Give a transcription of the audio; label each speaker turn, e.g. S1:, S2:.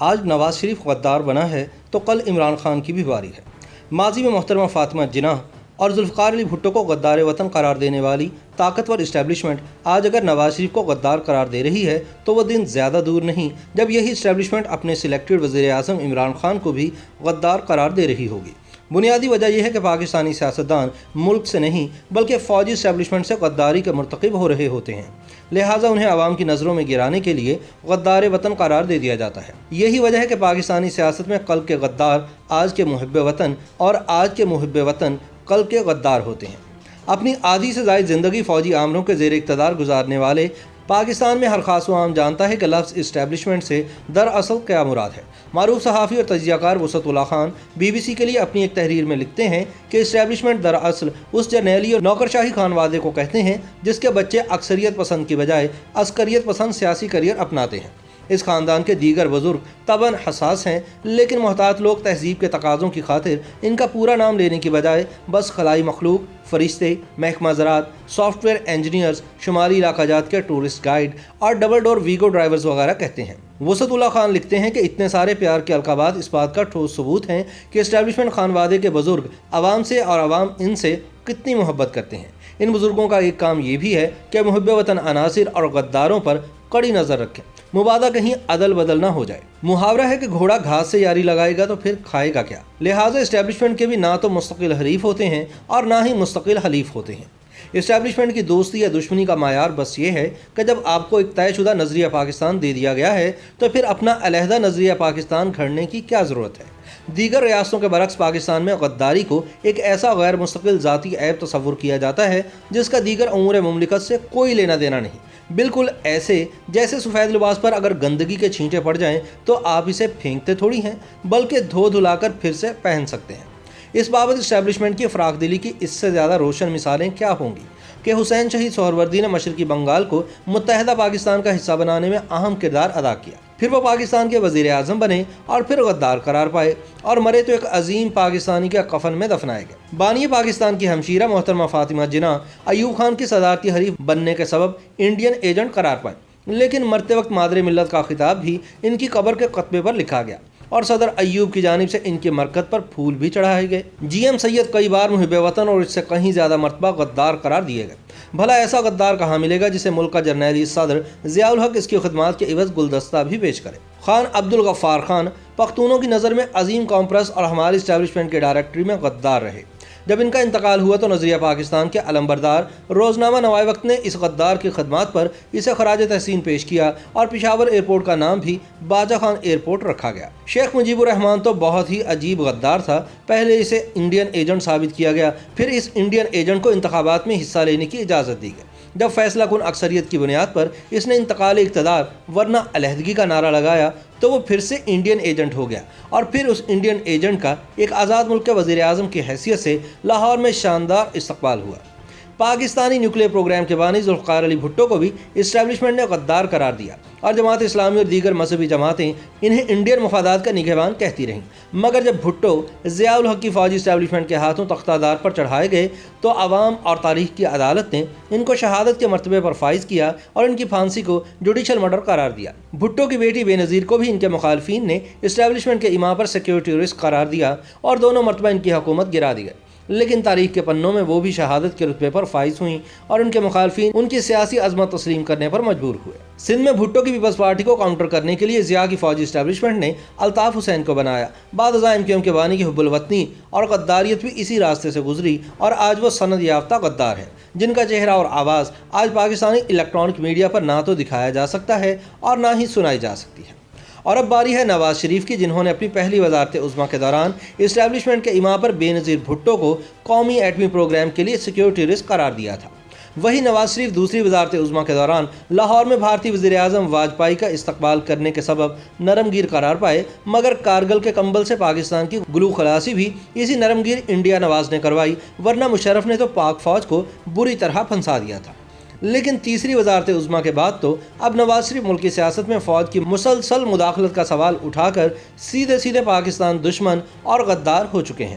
S1: آج نواز شریف غدار بنا ہے تو کل عمران خان کی بھی باری ہے۔ ماضی میں محترمہ فاطمہ جناح اور ذوالفقار علی بھٹو کو غدار وطن قرار دینے والی طاقتور اسٹیبلشمنٹ آج اگر نواز شریف کو غدار قرار دے رہی ہے تو وہ دن زیادہ دور نہیں جب یہی اسٹیبلشمنٹ اپنے سلیکٹڈ وزیر اعظم عمران خان کو بھی غدار قرار دے رہی ہوگی۔ بنیادی وجہ یہ ہے کہ پاکستانی سیاستدان ملک سے نہیں بلکہ فوجی اسٹیبلشمنٹ سے غداری کے مرتکب ہو رہے ہوتے ہیں، لہٰذا انہیں عوام کی نظروں میں گرانے کے لیے غدار وطن قرار دے دیا جاتا ہے۔ یہی وجہ ہے کہ پاکستانی سیاست میں کل کے غدار آج کے محب وطن اور آج کے محب وطن کل کے غدار ہوتے ہیں۔ اپنی آدھی سے زائد زندگی فوجی آمروں کے زیر اقتدار گزارنے والے پاکستان میں ہر خاص و عام جانتا ہے کہ لفظ اسٹیبلشمنٹ سے دراصل کیا مراد ہے۔ معروف صحافی اور تجزیہ کار وسعت اللہ خان BBC کے لیے اپنی ایک تحریر میں لکھتے ہیں کہ اسٹیبلشمنٹ دراصل اس جرنیلی اور نوکرشاہی خانوادے کو کہتے ہیں جس کے بچے اکثریت پسند کی بجائے عسکریت پسند سیاسی کیریئر اپناتے ہیں۔ اس خاندان کے دیگر بزرگ طبعاً حساس ہیں، لیکن محتاط لوگ تہذیب کے تقاضوں کی خاطر ان کا پورا نام لینے کی بجائے بس خلائی مخلوق، فرشتے، محکمہ زراعت، سافٹ ویئر انجینئرز، شمالی علاقہ جات کے ٹورسٹ گائیڈ اور ڈبل ڈور ویگو ڈرائیورز وغیرہ کہتے ہیں۔ وسعت اللہ خان لکھتے ہیں کہ اتنے سارے پیار کے القابات اس بات کا ٹھوس ثبوت ہیں کہ اسٹیبلشمنٹ خانوادے کے بزرگ عوام سے اور عوام ان سے کتنی محبت کرتے ہیں۔ ان بزرگوں کا ایک کام یہ بھی ہے کہ محب وطن عناصر اور غداروں پر کڑی نظر رکھیں، مبادا کہیں عدل بدل نہ ہو جائے۔ محاورہ ہے کہ گھوڑا گھاس سے یاری لگائے گا تو پھر کھائے گا کیا، لہٰذا اسٹیبلشمنٹ کے بھی نہ تو مستقل حریف ہوتے ہیں اور نہ ہی مستقل حلیف ہوتے ہیں۔ اسٹیبلشمنٹ کی دوستی یا دشمنی کا معیار بس یہ ہے کہ جب آپ کو ایک طے شدہ نظریہ پاکستان دے دیا گیا ہے تو پھر اپنا علیحدہ نظریہ پاکستان گھڑنے کی کیا ضرورت ہے۔ دیگر ریاستوں کے برعکس پاکستان میں غداری کو ایک ایسا غیر مستقل ذاتی عیب تصور کیا جاتا ہے جس کا دیگر امور مملکت سے کوئی لینا دینا نہیں، بالکل ایسے جیسے سفید لباس پر اگر گندگی کے چھینٹے پڑ جائیں تو آپ اسے پھینکتے تھوڑی ہیں بلکہ دھو دھلا کر پھر سے پہن سکتے ہیں۔ اس بابت اسٹیبلشمنٹ کی فراخ دلی کی اس سے زیادہ روشن مثالیں کیا ہوں گی کہ حسین شہید سہروردی نے مشرقی بنگال کو متحدہ پاکستان کا حصہ بنانے میں اہم کردار ادا کیا، پھر وہ پاکستان کے وزیر اعظم بنے اور پھر غدار قرار پائے اور مرے تو ایک عظیم پاکستانی کے کفن میں دفنائے گئے۔ بانی پاکستان کی ہمشیرہ محترمہ فاطمہ جناح ایوب خان کی صدارتی حریف بننے کے سبب انڈین ایجنٹ قرار پائے، لیکن مرتے وقت مادر ملت کا خطاب بھی ان کی قبر کے خطبے پر لکھا گیا اور صدر ایوب کی جانب سے ان کی مرکت پر پھول بھی چڑھائے گئے۔ GM سید کئی بار محب وطن اور اس سے کہیں زیادہ مرتبہ غدار قرار دیے گئے۔ بھلا ایسا غدار کہاں ملے گا جسے ملک کا جرنیلی صدر ضیاء الحق اس کی خدمات کے عوض گلدستہ بھی پیش کرے۔ خان عبدالغفار خان پختونوں کی نظر میں عظیم قوم پرست اور ہماری اسٹیبلشمنٹ کے ڈائریکٹری میں غدار رہے۔ جب ان کا انتقال ہوا تو نظریہ پاکستان کے علمبردار روزنامہ نوائے وقت نے اس غدار کی خدمات پر اسے خراج تحسین پیش کیا اور پشاور ایئرپورٹ کا نام بھی باجہ خان ایئرپورٹ رکھا گیا۔ شیخ مجیب الرحمان تو بہت ہی عجیب غدار تھا، پہلے اسے انڈین ایجنٹ ثابت کیا گیا، پھر اس انڈین ایجنٹ کو انتخابات میں حصہ لینے کی اجازت دی گئی۔ جب فیصلہ کن اکثریت کی بنیاد پر اس نے انتقال اقتدار ورنہ علیحدگی کا نعرہ لگایا تو وہ پھر سے انڈین ایجنٹ ہو گیا اور پھر اس انڈین ایجنٹ کا ایک آزاد ملک کے وزیر اعظم کی حیثیت سے لاہور میں شاندار استقبال ہوا۔ پاکستانی نیوکلیئر پروگرام کے بانی ذوالفقار علی بھٹو کو بھی اسٹیبلشمنٹ نے غدار قرار دیا اور جماعت اسلامی اور دیگر مذہبی جماعتیں انہیں انڈین مفادات کا نگہبان کہتی رہیں، مگر جب بھٹو ضیاء الحق کی فوجی اسٹیبلشمنٹ کے ہاتھوں تختہ دار پر چڑھائے گئے تو عوام اور تاریخ کی عدالت نے ان کو شہادت کے مرتبے پر فائز کیا اور ان کی پھانسی کو جوڈیشل مرڈر قرار دیا۔ بھٹو کی بیٹی بے نظیر کو بھی ان کے مخالفین نے اسٹیبلشمنٹ کے امام پر سیکیورٹی رسک قرار دیا اور دونوں مرتبہ ان کی حکومت گرا دی گئی، لیکن تاریخ کے پنوں میں وہ بھی شہادت کے رتبے پر فائز ہوئیں اور ان کے مخالفین ان کی سیاسی عظمت تسلیم کرنے پر مجبور ہوئے۔ سندھ میں بھٹو کی پیپلز پارٹی کو کاؤنٹر کرنے کے لیے ضیاء کی فوجی اسٹیبلشمنٹ نے الطاف حسین کو بنایا۔ بعد ازاں MQM کے بانی کی حب الوطنی اور غداریت بھی اسی راستے سے گزری اور آج وہ سند یافتہ غدار ہیں جن کا چہرہ اور آواز آج پاکستانی الیکٹرانک میڈیا پر نہ تو دکھایا جا سکتا ہے اور نہ ہی سنائی جا سکتی ہے۔ اور اب باری ہے نواز شریف کی، جنہوں نے اپنی پہلی وزارت عظمیٰ کے دوران اسٹیبلشمنٹ کے امام پر بے نظیر بھٹو کو قومی ایٹمی پروگرام کے لیے سیکیورٹی رسک قرار دیا تھا۔ وہی نواز شریف دوسری وزارت عظمیٰ کے دوران لاہور میں بھارتی وزیر اعظم واجپئی کا استقبال کرنے کے سبب نرم گیر قرار پائے، مگر کارگل کے کمبل سے پاکستان کی گلو خلاصی بھی اسی نرم گیر انڈیا نواز نے کروائی، ورنہ مشرف نے تو پاک فوج کو بری طرح پھنسا دیا تھا۔ لیکن تیسری وزارت عظمیٰ کے بعد تو اب نواز شریف ملکی سیاست میں فوج کی مسلسل مداخلت کا سوال اٹھا کر سیدھے پاکستان دشمن اور غدار ہو چکے ہیں۔